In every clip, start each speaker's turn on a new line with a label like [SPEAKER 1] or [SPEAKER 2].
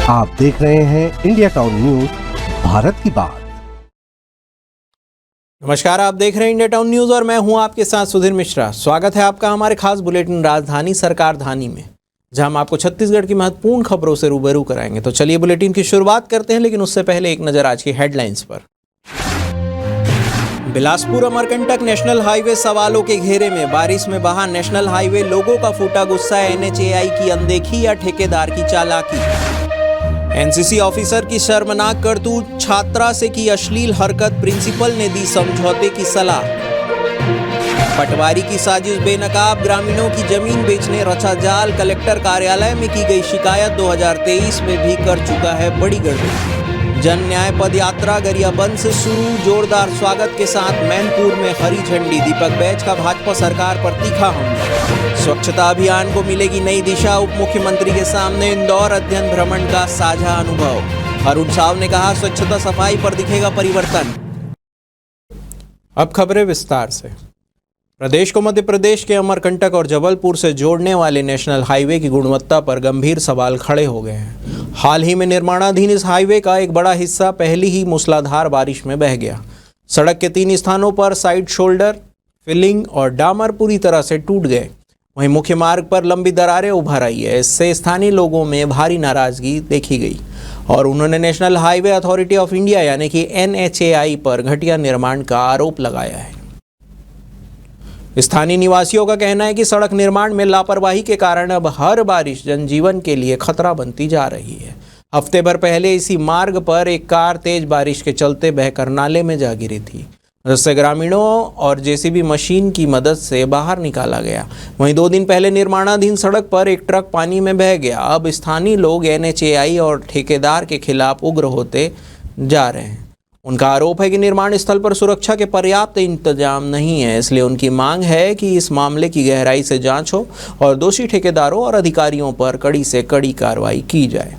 [SPEAKER 1] आप देख रहे हैं इंडिया टाउन न्यूज, भारत की बात।
[SPEAKER 2] नमस्कार, आप देख रहे हैं इंडिया टाउन न्यूज और मैं हूं आपके साथ सुधीर मिश्रा। स्वागत है आपका हमारे खास बुलेटिन राजधानी सरकार धानी में, जहां हम आपको छत्तीसगढ़ की महत्वपूर्ण खबरों से रूबरू कराएंगे। तो चलिए बुलेटिन की शुरुआत करते हैं, लेकिन उससे पहले एक नजर आज की हेडलाइंस पर। बिलासपुर अमरकंटक नेशनल हाईवे सवालों के घेरे में, बारिश में बहा नेशनल हाईवे, लोगों का फूटा गुस्सा, NHAI की अनदेखी या ठेकेदार की चालाकी। एनसीसी ऑफिसर की शर्मनाक करतूत, छात्रा से की अश्लील हरकत, प्रिंसिपल ने दी समझौते की सलाह। पटवारी की साजिश बेनकाब, ग्रामीणों की जमीन बेचने रचा जाल, कलेक्टर कार्यालय में की गई शिकायत, 2023 में भी कर चुका है बड़ी गड़बड़ी। जन न्याय पद यात्रा गरियाबंद से शुरू, जोरदार स्वागत के साथ मैनपुर में हरी झंडी, दीपक बैज का भाजपा सरकार पर तीखा हमला। स्वच्छता अभियान को मिलेगी नई दिशा, उप मुख्यमंत्री के सामने इंदौर अध्ययन भ्रमण का साझा अनुभव। अरुण साव ने कहा, स्वच्छता सफाई पर दिखेगा परिवर्तन। अब खबरें विस्तार से। प्रदेश को मध्य प्रदेश के अमरकंटक और जबलपुर से जोड़ने वाले नेशनल हाईवे की गुणवत्ता पर गंभीर सवाल खड़े हो गए हैं। हाल ही में निर्माणाधीन इस हाईवे का एक बड़ा हिस्सा पहली ही मूसलाधार बारिश में बह गया। सड़क के 3 स्थानों पर साइड शोल्डर, फिलिंग और डामर पूरी तरह से टूट गए। वहीं मुख्य मार्ग पर लंबी दरारें उभर आई है। इससे स्थानीय लोगों में भारी नाराजगी देखी गई और उन्होंने national highway authority of India यानी कि NHAI पर घटिया निर्माण का आरोप लगाया है। स्थानीय निवासियों का कहना है कि सड़क निर्माण में लापरवाही के कारण अब हर बारिश जनजीवन के लिए खतरा बनती जा रही है। हफ्ते भर पहले इसी मार्ग पर एक कार तेज बारिश के चलते बहकर नाले में जा गिरी थी, जिससे ग्रामीणों और JCB मशीन की मदद से बाहर निकाला गया। वहीं 2 दिन पहले निर्माणाधीन सड़क पर एक ट्रक पानी में बह गया। अब स्थानीय लोग NHAI और ठेकेदार के खिलाफ उग्र होते जा रहे हैं। उनका आरोप है कि निर्माण स्थल पर सुरक्षा के पर्याप्त इंतजाम नहीं है, इसलिए उनकी मांग है कि इस मामले की गहराई से जांच हो और दोषी ठेकेदारों और अधिकारियों पर कड़ी से कड़ी कार्रवाई की जाए।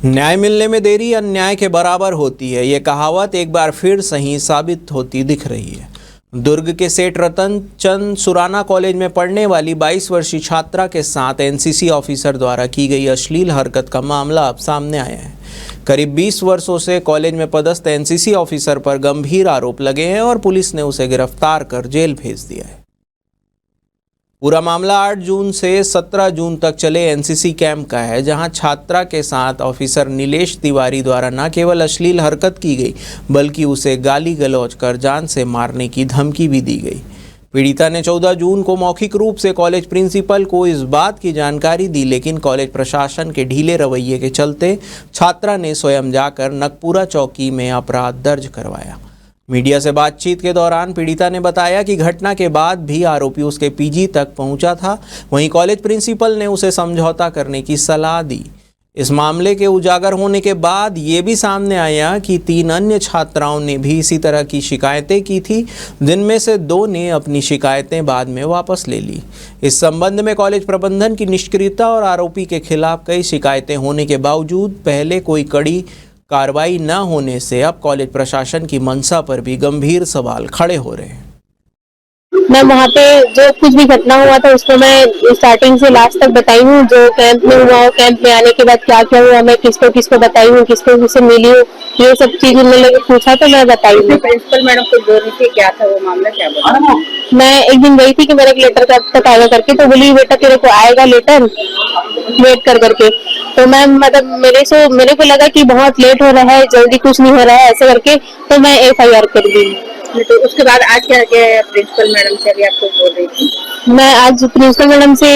[SPEAKER 2] न्याय मिलने में देरी अन्याय के बराबर होती है, ये कहावत एक बार फिर सही साबित होती दिख रही है। दुर्ग के सेठ रतन चंद सुराना कॉलेज में पढ़ने वाली 22 वर्षीय छात्रा के साथ NCC ऑफिसर द्वारा की गई अश्लील हरकत का मामला अब सामने आया है। करीब 20 वर्षों से कॉलेज में पदस्थ NCC ऑफिसर पर गंभीर आरोप लगे हैं और पुलिस ने उसे गिरफ्तार कर जेल भेज दिया है। पूरा मामला 8 जून से 17 जून तक चले NCC कैंप का है, जहां छात्रा के साथ ऑफिसर नीलेश तिवारी द्वारा न केवल अश्लील हरकत की गई, बल्कि उसे गाली गलौज कर जान से मारने की धमकी भी दी गई। पीड़िता ने 14 जून को मौखिक रूप से कॉलेज प्रिंसिपल को इस बात की जानकारी दी, लेकिन कॉलेज प्रशासन के ढीले रवैये के चलते छात्रा ने स्वयं जाकर नकपुरा चौकी में अपराध दर्ज करवाया। मीडिया से बातचीत के दौरान पीड़िता ने बताया कि घटना के बाद भी आरोपी उसके PG तक पहुंचा था। वहीं कॉलेज प्रिंसिपल ने उसे समझौता करने की सलाह दी। इस मामले के उजागर होने के बाद ये भी सामने आया कि 3 अन्य छात्राओं ने भी इसी तरह की शिकायतें की थी, जिनमें से 2 ने अपनी शिकायतें बाद में वापस ले ली। इस संबंध में कॉलेज प्रबंधन की निष्क्रियता और आरोपी के खिलाफ कई शिकायतें होने के बावजूद पहले कोई कड़ी कार्रवाई न होने से अब कॉलेज प्रशासन की मंशा पर भी गंभीर सवाल खड़े हो रहे हैं।
[SPEAKER 3] मैं वहाँ पे जो कुछ भी घटना हुआ था उसको मैं स्टार्टिंग से लास्ट तक बताई हूँ। जो कैंप में हुआ, कैंप में आने के बाद क्या क्या हुआ, मैं किसको किसको बताई हूँ, किसको मिली हूँ, ये सब चीज उन्होंने लोग पूछा तो मैं बताई हूँ।
[SPEAKER 4] प्रिंसिपल मैडम को बोल रही थी, क्या था वो मामला, क्या बोला?
[SPEAKER 3] मैं एक दिन गई थी कि मेरा एक लेटर कब तक आएगा करके, तो बोली बेटा तेरे को आएगा लेटर, वेट कर करके। तो मैं मतलब मेरे को लगा कि बहुत लेट हो रहा है, जल्दी कुछ नहीं हो रहा है, ऐसे करके तो मैं FIR कर दी।
[SPEAKER 4] तो उसके बाद आज क्या प्रिंसिपल मैडम से अभी आपको बोल रही थी?
[SPEAKER 3] मैं आज प्रिंसिपल मैडम से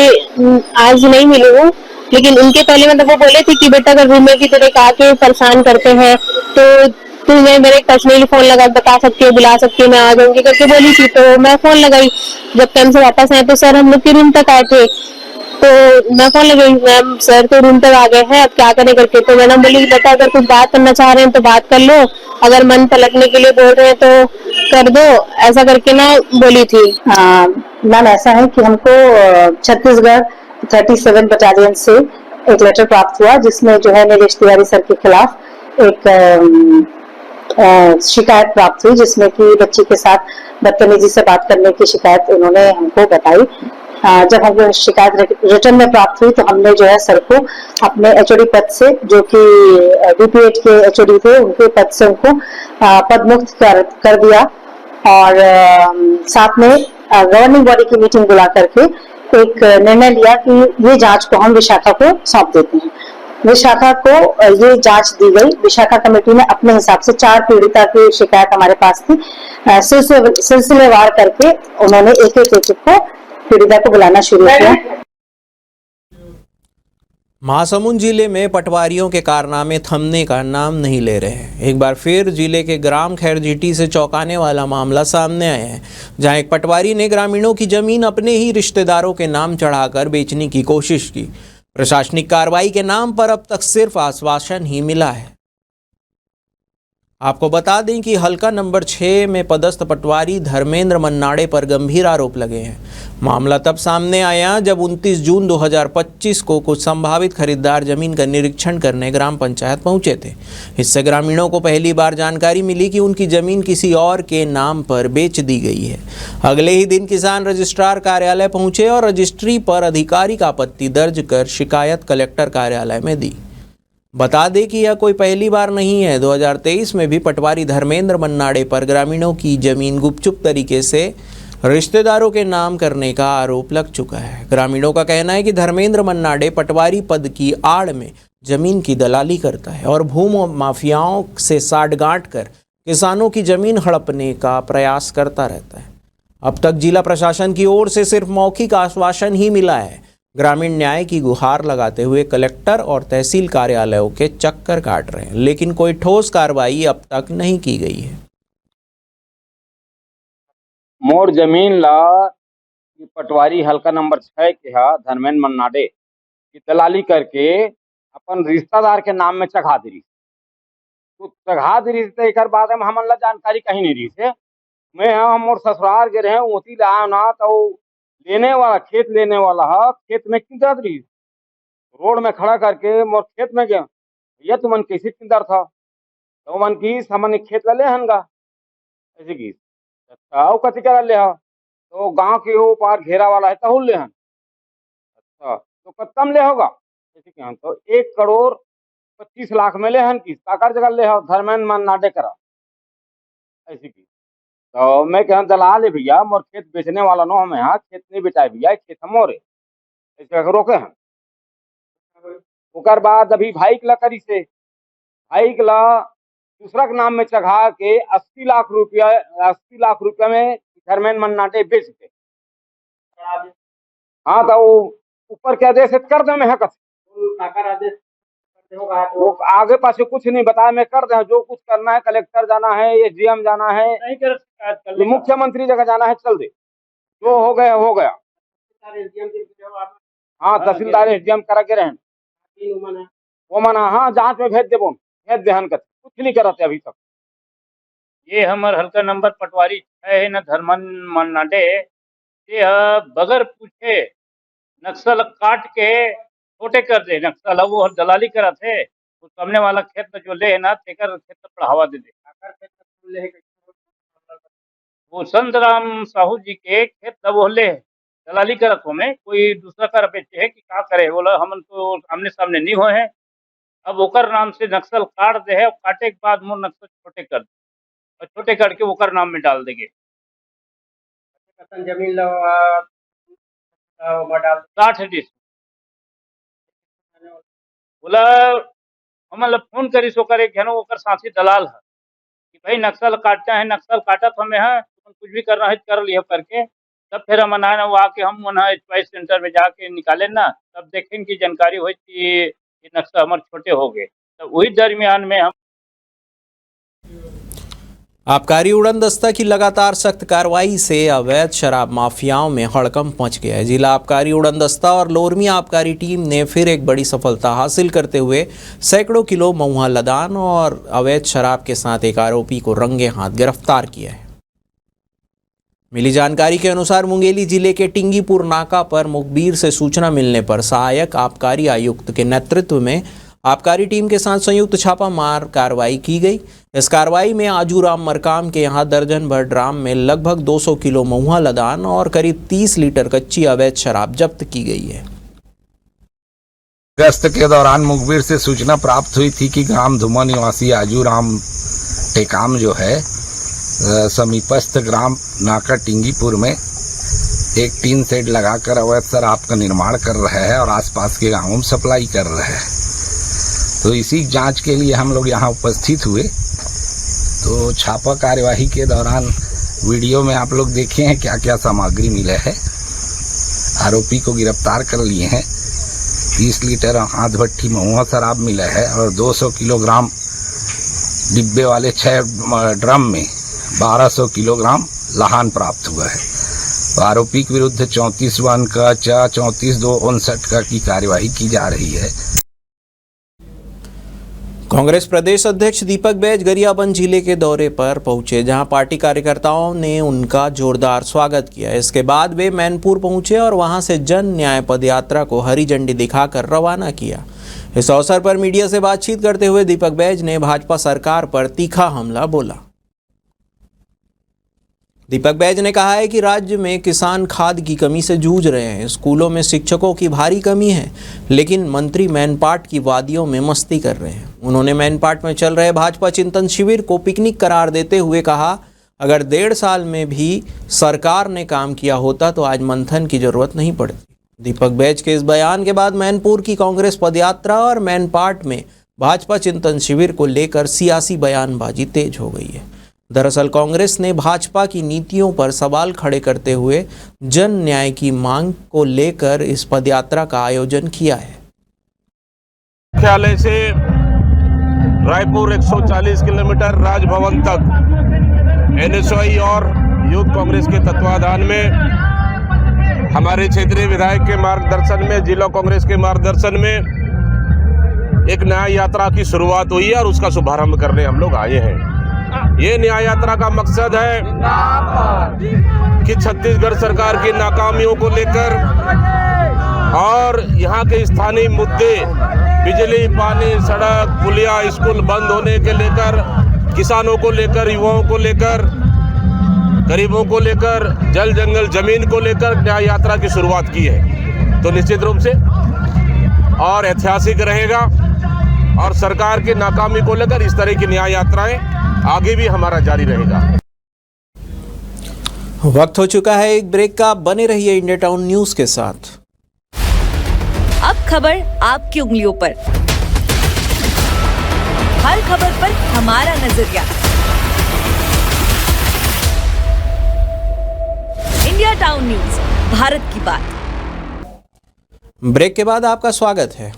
[SPEAKER 3] आज नहीं मिली हूँ, लेकिन उनके पहले मतलब वो बोले थे कि बेटा अगर रूममेट की तरह आके परेशान करते हैं तो तुम्हें मेरे पर्सनली फोन लगा बता सकती हो, बुला सकती हो, मैं आ जाऊंगी करके बोली थी। तो मैं फोन लगाई, जब कैंप से वापस आए तो सर हम लोग के रूम तक आए थे, तो मैं फोन लगाई, मैम सर तो रूम तक आ गए हैं, अब क्या करें करके। तो मैडम बोली बेटा अगर कुछ बात करना चाह रहे हैं तो बात कर लो, अगर मन पलटने के लिए बोल रहे हैं तो कर दो, ऐसा करके ना बोली थी।
[SPEAKER 4] मैम ऐसा है कि हमको छत्तीसगढ़ 37 बटालियन से एक लेटर प्राप्त हुआ, जिसमें जो है नीलेश तिवारी सर के खिलाफ एक शिकायत प्राप्त हुई, जिसमें कि बच्ची के साथ बदतमीजी से बात करने की शिकायत उन्होंने हमको बताई। जब हमको शिकायत रिटर्न में प्राप्त हुई तो हमने जो है सर को अपने एचओडी पद से, जो कि बीपीएड के एचओडी थे, उनके पद से उनको पद मुक्त कर दिया। और साथ में गवर्निंग बॉडी की मीटिंग बुला करके एक निर्णय लिया कि ये जांच को हम विशाखा को सौंप देते हैं। विशाखा को ये जांच दी गई। विशाखा कमेटी ने अपने हिसाब से 4 पीड़िता की शिकायत हमारे पास थी, सिलसिलेवार करके उन्होंने एक को पीड़िता को बुलाना शुरू किया।
[SPEAKER 2] महासमुंद जिले में पटवारियों के कारनामे थमने का नाम नहीं ले रहे हैं। एक बार फिर जिले के ग्राम खैरजीटी से चौंकाने वाला मामला सामने आया है, जहां एक पटवारी ने ग्रामीणों की जमीन अपने ही रिश्तेदारों के नाम चढ़ाकर बेचने की कोशिश की। प्रशासनिक कार्रवाई के नाम पर अब तक सिर्फ आश्वासन ही मिला है। आपको बता दें कि हल्का नंबर 6 में पदस्थ पटवारी धर्मेंद्र मन्नाडे पर गंभीर आरोप लगे हैं। मामला तब सामने आया जब 29 जून 2025 को कुछ संभावित खरीदार जमीन का निरीक्षण करने ग्राम पंचायत पहुंचे थे। इससे ग्रामीणों को पहली बार जानकारी मिली कि उनकी जमीन किसी और के नाम पर बेच दी गई है। अगले ही दिन किसान रजिस्ट्रार कार्यालय पहुंचे और रजिस्ट्री पर आधिकारिक आपत्ति दर्ज कर शिकायत कलेक्टर कार्यालय में दी। बता दें कि यह कोई पहली बार नहीं है। 2023 में भी पटवारी धर्मेंद्र मन्नाडे पर ग्रामीणों की जमीन गुपचुप तरीके से रिश्तेदारों के नाम करने का आरोप लग चुका है। ग्रामीणों का कहना है कि धर्मेंद्र मन्नाडे पटवारी पद की आड़ में जमीन की दलाली करता है और भूमि माफियाओं से साठगांठ कर किसानों की जमीन हड़पने का प्रयास करता रहता है। अब तक जिला प्रशासन की ओर से सिर्फ मौखिक आश्वासन ही मिला है। ग्रामीण न्याय की गुहार लगाते हुए कलेक्टर और तहसील कार्यालयों के चक्कर काट रहे हैं, लेकिन कोई ठोस कार्रवाई अब तक नहीं की गई है।
[SPEAKER 5] मोर जमीन ला पटवारी हल्का नंबर 6 के धर्मेंद्र मन्नाडे की दलाली करके अपन रिश्तेदार के नाम में चढ़ा दी। तो चढ़ा दी तो एक बाद में हमन ला जानकारी कहीं नहीं रही से। मैं हम मोर ससुराल के रहे उसी ला ना तो लेने वाला खेत लेने वाला है, खेत में किंदर रही रोड में खड़ा करके मोर खेत में गया, भैया तुमन कैसे किंदर था तो मन की सामान्य खेत ले हनगा ऐसे की अच्छा कथी कर ले तो गांव के वो पार घेरा वाला है तहुल ले हन। अच्छा तो कत्तम ले होगा ऐसे क्या तो 1,25,00,000 में ले हन की साकार जगह ले धर्मेंद्र मन्नाडे करा ऐसी की। तो मैं क्या दलाल है भैया मोर खेत बेचने वाला नो हमें यहाँ खेत नहीं बेचाए भैया खेत हमोरे ऐसे रोके हैं। उकर बाद अभी भाई के ला करी से भाई के ला दूसरा के नाम में चढ़ा के 80 लाख रुपया में धर्मेंद्र मन्नाडे बेच दे। हाँ तो वो ऊपर क्या आदेश कर दे मैं आदेश वो आगे पासे कुछ नहीं बताया मैं कर दे जो कुछ करना है कलेक्टर जाना है एसडीएम जाना है मुख्यमंत्री जगह जाना है चल दे जो हो गया हो गया। हाँ तहसीलदार एसडीएम करा के रहे वो मना हाँ जांच में भेज दे हन कर कुछ नहीं करते अभी तक।
[SPEAKER 6] ये हमार हल्का नंबर पटवारी है न धर्मेंद्र मन्नाडे ये बगैर पूछे नक्सल काट के छोटे कर दे। नक्सल वो दलाली करा थे तो सामने वाला खेत में जो ले ना तेकर खेत पर बढ़ावा दे वो संतराम साहू जी के खेत वो ले दलाली करत हो में कोई दूसरा कर बेचे है कि क्या करे बोला हम तो आमने सामने नहीं हुए हैं। अब ओकर नाम से नक्सल काट दे है काटे के बाद मुँह नक्सल छोटे कर दे और छोटे करके ओकर नाम में डाल देंगे।
[SPEAKER 7] जमीन
[SPEAKER 6] 60 बोला हम फोन करी सो करे ओकर साथी दलाल है कि भाई नक्सल काटता है नक्सल काटत हमें है कुछ भी करना है कर लिया करके तब फिर हम आना वो आके हम स्पाइस सेंटर में जाके निकाले ना तब देखें कि जानकारी हुई कि नक्सल हमारे छोटे हो गए। तो वही दरमियान में हम
[SPEAKER 2] आबकारी उड़न दस्ता की लगातार सख्त कार्रवाई से अवैध शराब माफियाओं में हड़कंप मच गया है। जिला आबकारी उड़न दस्ता और लोरमी आबकारी टीम ने फिर एक बड़ी सफलता हासिल करते हुए सैकड़ों किलो महुआ लदान और अवैध शराब के साथ एक आरोपी को रंगे हाथ गिरफ्तार किया है। मिली जानकारी के अनुसार मुंगेली जिले के टिंगीपुर नाका पर मुखबिर से सूचना मिलने पर सहायक आबकारी आयुक्त के नेतृत्व में आबकारी टीम के साथ संयुक्त छापामार कार्रवाई की गई। इस कार्रवाई में आजूराम मरकाम के यहाँ दर्जन भर ड्राम में लगभग 200 किलो महुआ लदान और करीब 30 लीटर कच्ची अवैध शराब जब्त की गई है।
[SPEAKER 7] गश्त के दौरान मुखबिर से सूचना प्राप्त हुई थी कि ग्राम धुमा निवासी आजूराम टेकाम जो है समीपस्थ ग्राम नाका टिंगीपुर में एक टीन शेड लगाकर अवैध शराब का निर्माण कर रहे हैं और आसपास के गांवों में सप्लाई कर रहे हैं। तो इसी जांच के लिए हम लोग यहाँ उपस्थित हुए। तो छापा कार्यवाही के दौरान वीडियो में आप लोग देखे हैं क्या क्या सामग्री मिले है। आरोपी को गिरफ्तार कर लिए हैं। 30 लीटर हाथ भट्टी महुआ शराब मिला है और 200 किलोग्राम डिब्बे वाले 6 ड्रम में 1200 किलोग्राम लहान प्राप्त हुआ है। तो आरोपी के विरुद्ध 34(1) का 34(2)59 का की कार्यवाही की जा रही है।
[SPEAKER 2] कांग्रेस प्रदेश अध्यक्ष दीपक बैज गरियाबंद जिले के दौरे पर पहुंचे, जहां पार्टी कार्यकर्ताओं ने उनका जोरदार स्वागत किया। इसके बाद वे मैनपुर पहुंचे और वहां से जन न्याय पदयात्रा को हरी झंडी दिखाकर रवाना किया। इस अवसर पर मीडिया से बातचीत करते हुए दीपक बैज ने भाजपा सरकार पर तीखा हमला बोला। दीपक बैज ने कहा है कि राज्य में किसान खाद की कमी से जूझ रहे हैं, स्कूलों में शिक्षकों की भारी कमी है, लेकिन मंत्री मैनपाट की वादियों में मस्ती कर रहे हैं। उन्होंने मैनपाट में चल रहे भाजपा चिंतन शिविर को पिकनिक करार देते हुए कहा, अगर 1.5 साल में भी सरकार ने काम किया होता तो आज मंथन की जरूरत नहीं पड़ती। दीपक बैज के इस बयान के बाद मैनपुर की कांग्रेस पदयात्रा और मैनपाट में भाजपा चिंतन शिविर को लेकर सियासी बयानबाजी तेज हो गई है। दरअसल कांग्रेस ने भाजपा की नीतियों पर सवाल खड़े करते हुए जन न्याय की मांग को लेकर इस पदयात्रा का आयोजन किया है।
[SPEAKER 8] मुख्यालय से रायपुर 140 किलोमीटर राजभवन तक एनएसयूआई और यूथ कांग्रेस के तत्वाधान में हमारे क्षेत्रीय विधायक के मार्गदर्शन में, जिला कांग्रेस के मार्गदर्शन में एक न्याय यात्रा की शुरुआत हुई है और उसका शुभारंभ करने हम लोग आए हैं। ये न्याय यात्रा का मकसद है कि छत्तीसगढ़ सरकार की नाकामियों को लेकर और यहाँ के स्थानीय मुद्दे, बिजली, पानी, सड़क, पुलिया, स्कूल बंद होने के लेकर, किसानों को लेकर, युवाओं को लेकर, गरीबों को लेकर, जल जंगल जमीन को लेकर न्याय यात्रा की शुरुआत की है। तो निश्चित रूप से और ऐतिहासिक रहेगा और सरकार की नाकामी को लेकर इस तरह की न्याय यात्राएं आगे भी हमारा जारी रहेगा।
[SPEAKER 2] वक्त हो चुका है एक ब्रेक का। बने रहिए इंडिया टाउन न्यूज के साथ।
[SPEAKER 9] अब खबर आपकी उंगलियों पर, हर खबर पर हमारा नजरिया। इंडिया टाउन न्यूज, भारत की बात।
[SPEAKER 2] ब्रेक के बाद आपका स्वागत है।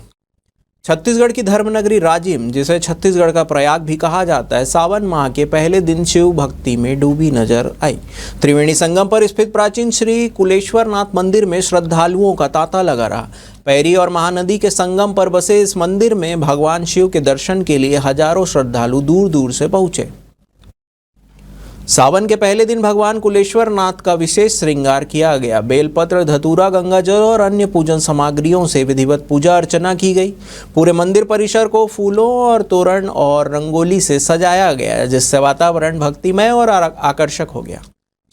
[SPEAKER 2] छत्तीसगढ़ की धर्मनगरी राजिम, जिसे छत्तीसगढ़ का प्रयाग भी कहा जाता है, सावन माह के पहले दिन शिव भक्ति में डूबी नजर आई। त्रिवेणी संगम पर स्थित प्राचीन श्री कुलेश्वरनाथ मंदिर में श्रद्धालुओं का तांता लगा रहा। पैरी और महानदी के संगम पर बसे इस मंदिर में भगवान शिव के दर्शन के लिए हजारों श्रद्धालु दूर दूर से पहुंचे। सावन के पहले दिन भगवान कुलेश्वरनाथ का विशेष श्रृंगार किया गया। बेलपत्र, धतूरा, गंगाजल और अन्य पूजन सामग्रियों से विधिवत पूजा अर्चना की गई। पूरे मंदिर परिसर को फूलों और तोरण और रंगोली से सजाया गया, जिससे वातावरण भक्तिमय और आकर्षक हो गया।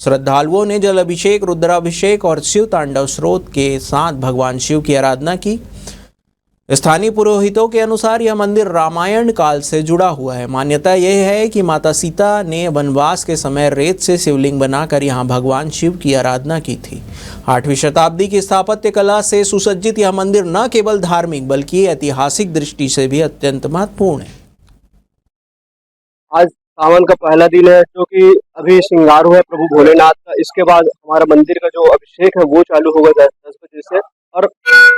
[SPEAKER 2] श्रद्धालुओं ने जल अभिषेक, रुद्राभिषेक और शिव तांडव स्रोत के साथ भगवान शिव की आराधना की। स्थानीय पुरोहितों के अनुसार यह मंदिर रामायण काल से जुड़ा हुआ है। मान्यता यह है कि माता सीता ने वनवास के समय रेत से शिवलिंग बनाकर यहाँ भगवान शिव की आराधना की थी। 8वीं शताब्दी की स्थापत्य कला से सुसज्जित यह मंदिर न केवल धार्मिक बल्कि ऐतिहासिक दृष्टि से भी अत्यंत महत्वपूर्ण है।
[SPEAKER 10] आज सावन का पहला दिन है, जो कि अभी श्रृंगार हुआ है प्रभु भोलेनाथ का। इसके बाद हमारा मंदिर का जो अभिषेक है वो चालू होगा 10 बजे से, और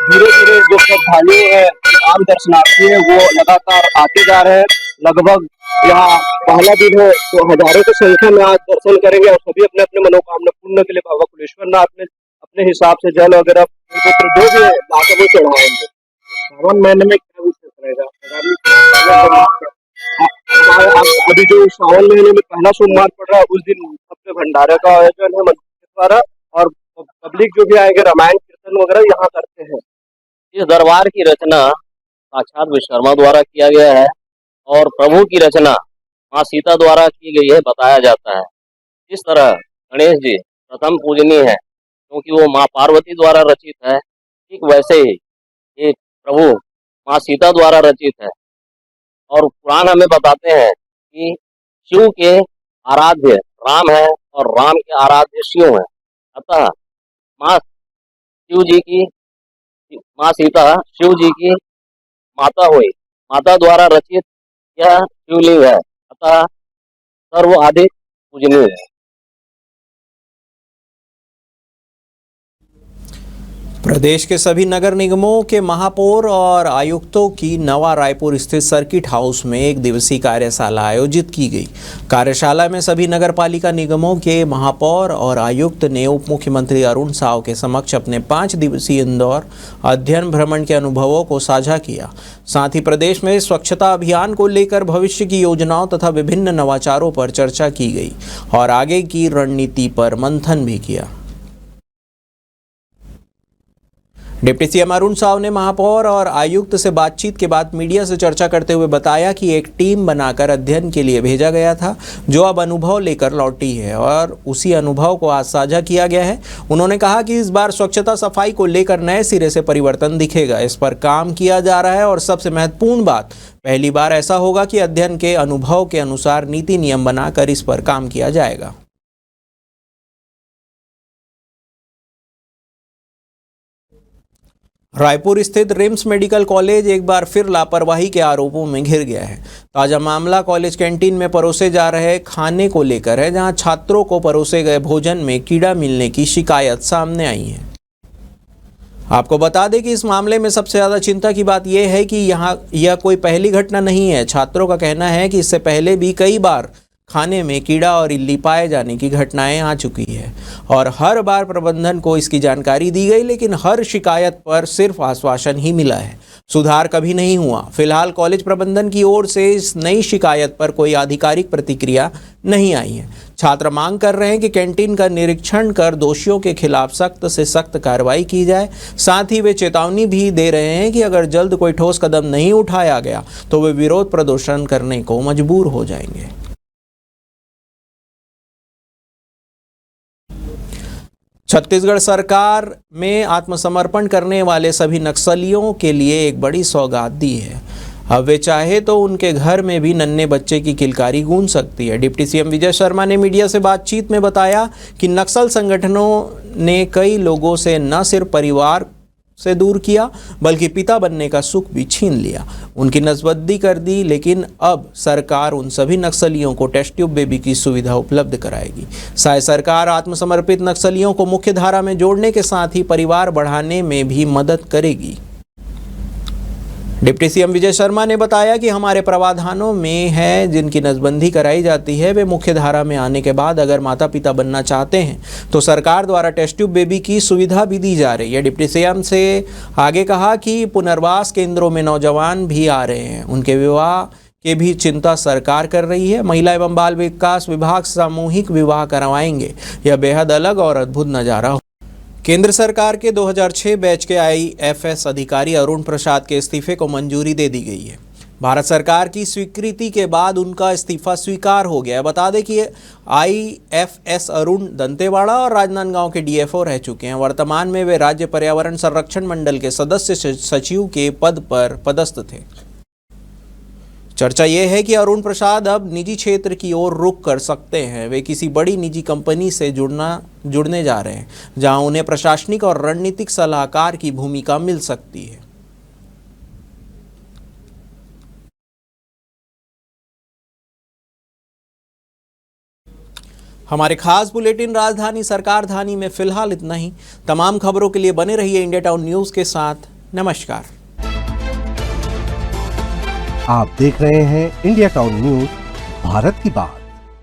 [SPEAKER 10] धीरे धीरे जो श्रद्धालु है, आम दर्शनार्थी है, वो लगातार आते जा रहे हैं। लगभग यहाँ पहला दिन है तो हजारों की संख्या में आज दर्शन करेंगे और सभी अपने अपने मनोकामना पूर्ण के लिए बाबा कुलेश्वरनाथ में अपने हिसाब से जल वगैरह जो भी है लाकर वो चढ़ाएंगे। सावन महीने में क्या विशेष रहेगा? अभी जो सावन महीने में पहला सोमवार पड़ रहा है, उस दिन सबसे भंडारे का आयोजन है मंदिर द्वारा, और पब्लिक जो भी आएगा रामायण कीर्तन वगैरह यहाँ करते हैं।
[SPEAKER 11] इस दरबार की रचना
[SPEAKER 10] साक्षात विश्वकर्मा द्वारा किया गया है और प्रभु की रचना माँ सीता द्वारा की गई है बताया जाता है। इस तरह गणेश जी प्रथम पूजनीय है क्योंकि वो माँ पार्वती द्वारा रचित है, ठीक वैसे ही ये प्रभु माँ सीता द्वारा रचित है। और पुराण हमें बताते हैं कि शिव के आराध्य राम है और राम के आराध्य शिव है। अतः माँ सीता शिव जी की माता हुई, माता द्वारा रचित यह शिवलिंग है, अतः सर्वाधिक पूजनीय है।
[SPEAKER 2] प्रदेश के सभी नगर निगमों के महापौर और आयुक्तों की नवा रायपुर स्थित सर्किट हाउस में एक दिवसीय कार्यशाला आयोजित की गई। कार्यशाला में सभी नगर पालिका निगमों के महापौर और आयुक्त ने उप मुख्यमंत्री अरुण साव के समक्ष अपने 5 दिवसीय इंदौर अध्ययन भ्रमण के अनुभवों को साझा किया। साथ ही प्रदेश में स्वच्छता अभियान को लेकर भविष्य की योजनाओं तथा विभिन्न नवाचारों पर चर्चा की गई और आगे की रणनीति पर मंथन भी किया। डिप्टी सीएम अरुण साव ने महापौर और आयुक्त से बातचीत के बाद मीडिया से चर्चा करते हुए बताया कि एक टीम बनाकर अध्ययन के लिए भेजा गया था जो अब अनुभव लेकर लौटी है और उसी अनुभव को आज साझा किया गया है। उन्होंने कहा कि इस बार स्वच्छता सफाई को लेकर नए सिरे से परिवर्तन दिखेगा, इस पर काम किया जा रहा है और सबसे महत्वपूर्ण बात, पहली बार ऐसा होगा कि अध्ययन के अनुभव के अनुसार नीति नियम बनाकर इस पर काम किया जाएगा। रायपुर स्थित रिम्स मेडिकल कॉलेज एक बार फिर लापरवाही के आरोपों में घिर गया है। ताजा मामला कॉलेज कैंटीन में परोसे जा रहे खाने को लेकर है, जहां छात्रों को परोसे गए भोजन में कीड़ा मिलने की शिकायत सामने आई है। आपको बता दें कि इस मामले में सबसे ज़्यादा चिंता की बात यह है कि यह कोई पहली घटना नहीं है। छात्रों का कहना है कि इससे पहले भी कई बार खाने में कीड़ा और इल्ली पाए जाने की घटनाएं आ चुकी है और हर बार प्रबंधन को इसकी जानकारी दी गई, लेकिन हर शिकायत पर सिर्फ आश्वासन ही मिला है, सुधार कभी नहीं हुआ। फिलहाल कॉलेज प्रबंधन की ओर से इस नई शिकायत पर कोई आधिकारिक प्रतिक्रिया नहीं आई है। छात्र मांग कर रहे हैं कि कैंटीन का निरीक्षण कर दोषियों के खिलाफ सख्त से सख्त कार्रवाई की जाए। साथ ही वे चेतावनी भी दे रहे हैं कि अगर जल्द कोई ठोस कदम नहीं उठाया गया तो वे विरोध प्रदर्शन करने को मजबूर हो जाएंगे। छत्तीसगढ़ सरकार में आत्मसमर्पण करने वाले सभी नक्सलियों के लिए एक बड़ी सौगात दी है। अब वे चाहे तो उनके घर में भी नन्हे बच्चे की किलकारी गूंज सकती है। डिप्टी सीएम विजय शर्मा ने मीडिया से बातचीत में बताया कि नक्सल संगठनों ने कई लोगों से न सिर्फ परिवार से दूर किया बल्कि पिता बनने का सुख भी छीन लिया, उनकी नसबंदी कर दी। लेकिन अब सरकार उन सभी नक्सलियों को टेस्ट ट्यूब बेबी की सुविधा उपलब्ध कराएगी। शायद सरकार आत्मसमर्पित नक्सलियों को मुख्य धारा में जोड़ने के साथ ही परिवार बढ़ाने में भी मदद करेगी। डिप्टी सीएम विजय शर्मा ने बताया कि हमारे प्रावधानों में है जिनकी नसबंदी कराई जाती है वे मुख्य धारा में आने के बाद अगर माता पिता बनना चाहते हैं तो सरकार द्वारा टेस्ट ट्यूब बेबी की सुविधा भी दी जा रही है। डिप्टी सीएम से आगे कहा कि पुनर्वास केंद्रों में नौजवान भी आ रहे हैं, उनके विवाह के भी चिंता सरकार कर रही है। महिला एवं बाल विकास विभाग सामूहिक विवाह करवाएंगे, यह बेहद अलग और अद्भुत नज़ारा हो। केंद्र सरकार के 2006 बैच के IFS अधिकारी अरुण प्रसाद के इस्तीफे को मंजूरी दे दी गई है। भारत सरकार की स्वीकृति के बाद उनका इस्तीफा स्वीकार हो गया है। बता दें कि IFS अरुण दंतेवाड़ा और राजनांदगांव के DFO रह चुके हैं। वर्तमान में वे राज्य पर्यावरण संरक्षण मंडल के सदस्य सचिव के पद पर पदस्थ थे। चर्चा यह है कि अरुण प्रसाद अब निजी क्षेत्र की ओर रुख कर सकते हैं। वे किसी बड़ी निजी कंपनी से जुड़ने जा रहे हैं, जहां उन्हें प्रशासनिक और रणनीतिक सलाहकार की भूमिका मिल सकती है। हमारे खास बुलेटिन राजधानी सरकार धानी में फिलहाल इतना ही। तमाम खबरों के लिए बने रहिए इंडिया टाउन न्यूज़ के साथ। नमस्कार।
[SPEAKER 1] आप देख रहे हैं इंडिया टाउन न्यूज़, भारत की बात।